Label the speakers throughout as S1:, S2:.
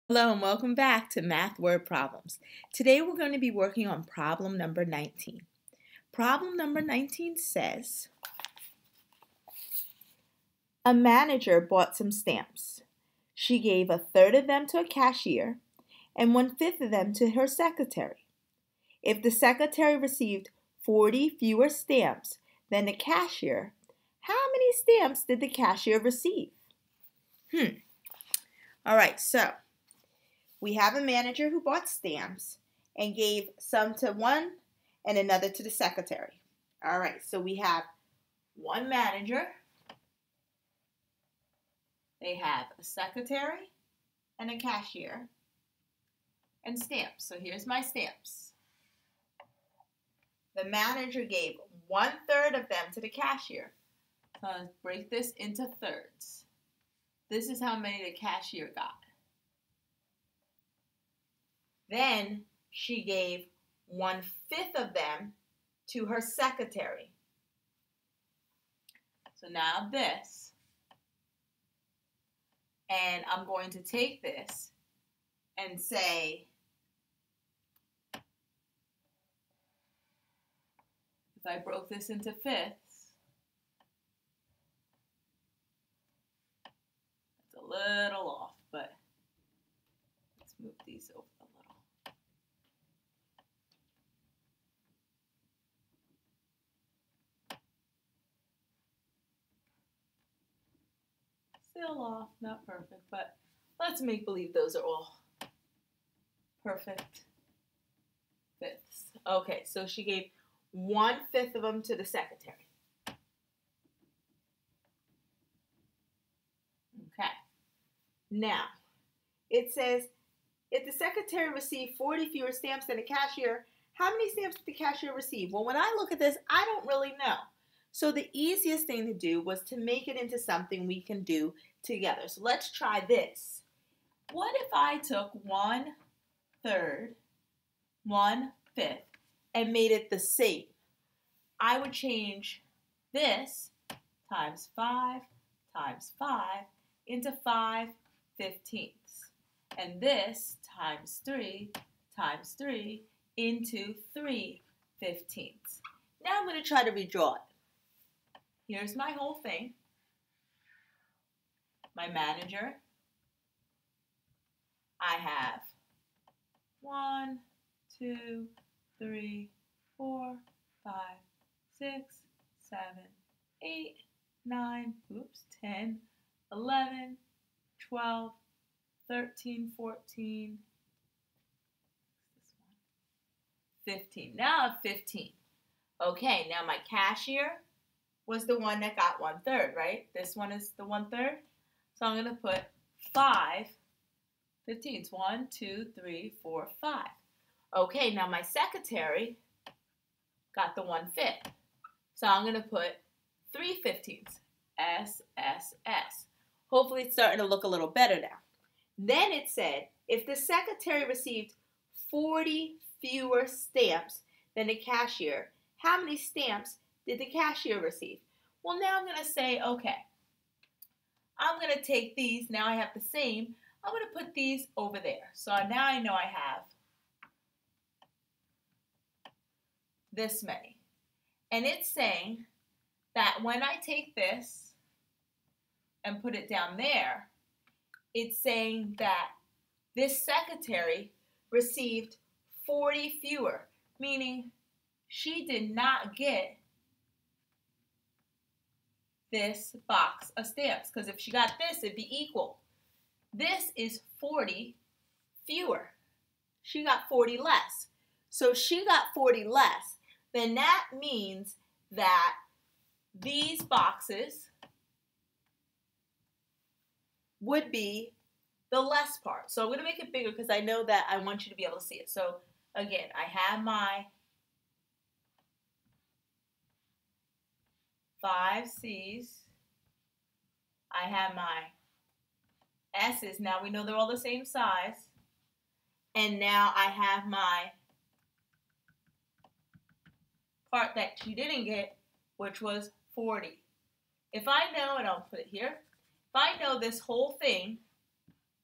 S1: Hello and welcome back to Math Word Problems. Today we're going to be working on problem number 19. Problem number 19 says, a manager bought some stamps. She gave a third of them to a cashier and 1/5 of them to her secretary. If the secretary received 40 fewer stamps than the cashier, how many stamps did the cashier receive? All right, so we have a manager who bought stamps and gave some to one and another to the secretary. All right, so we have one manager, they have a secretary and a cashier, and stamps. So here's my stamps. The manager gave 1/3 of them to the cashier. So let's break this into thirds. This is how many the cashier got. Then she gave 1/5 of them to her secretary. So now this, and I'm going to take this and say, if I broke this into fifths, it's a little off, but let's move these over a little. Still off, not perfect, but let's make believe those are all perfect fifths. Okay, so she gave 1/5 of them to the secretary. Okay. Now, it says, if the secretary received 40 fewer stamps than the cashier, how many stamps did the cashier receive? Well, when I look at this, I don't really know. So the easiest thing to do was to make it into something we can do together. So let's try this. What if I took 1/3, 1/5, and made it the same? I would change this times 5 times 5 into 5/15ths. And this times 3 into 3/15ths. Now I'm going to try to redraw it. Here's my whole thing. My manager. I have 1, 2, 3, 4, 5, 6, 7, 8, 9, 10, 11, 12, 13, 14, 15. Now I have 15. Okay, now my cashier was the one that got 1/3, right? This one is the 1/3. So I'm going to put 5/15. 1, 2, 3, 4, 5. Okay, now my secretary got the 1/5. So I'm going to put 3/15ths. S, S, S. Hopefully it's starting to look a little better now. Then it said, if the secretary received 40 fewer stamps than the cashier, how many stamps did the cashier receive? Well, now I'm going to say, okay, I'm going to take these. Now I have the same. I'm going to put these over there. So now I know I have this many. And it's saying that when I take this and put it down there, it's saying that this secretary received 40 fewer, meaning she did not get this box of stamps, because if she got this, it'd be equal. This is 40 fewer. She got 40 less. So she got 40 less. Then that means that these boxes would be the less part. So I'm going to make it bigger because I know that I want you to be able to see it. So again, I have my 5 C's. I have my S's. Now we know they're all the same size. And now I have my part that she didn't get, which was 40. If I know, and I'll put it here, if I know this whole thing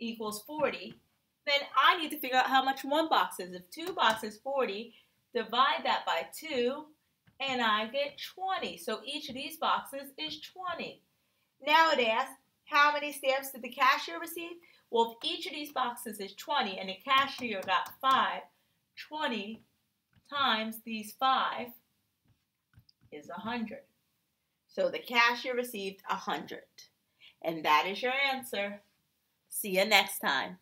S1: equals 40, Then I need to figure out how much one box is. If 2 boxes 40, divide that by 2, and I get 20. So each of these boxes is 20. Now it asks, how many stamps did the cashier receive? Well, if each of these boxes is 20 and the cashier got 5, 20 times these 5 is 100. So the cashier received 100. And that is your answer. See you next time.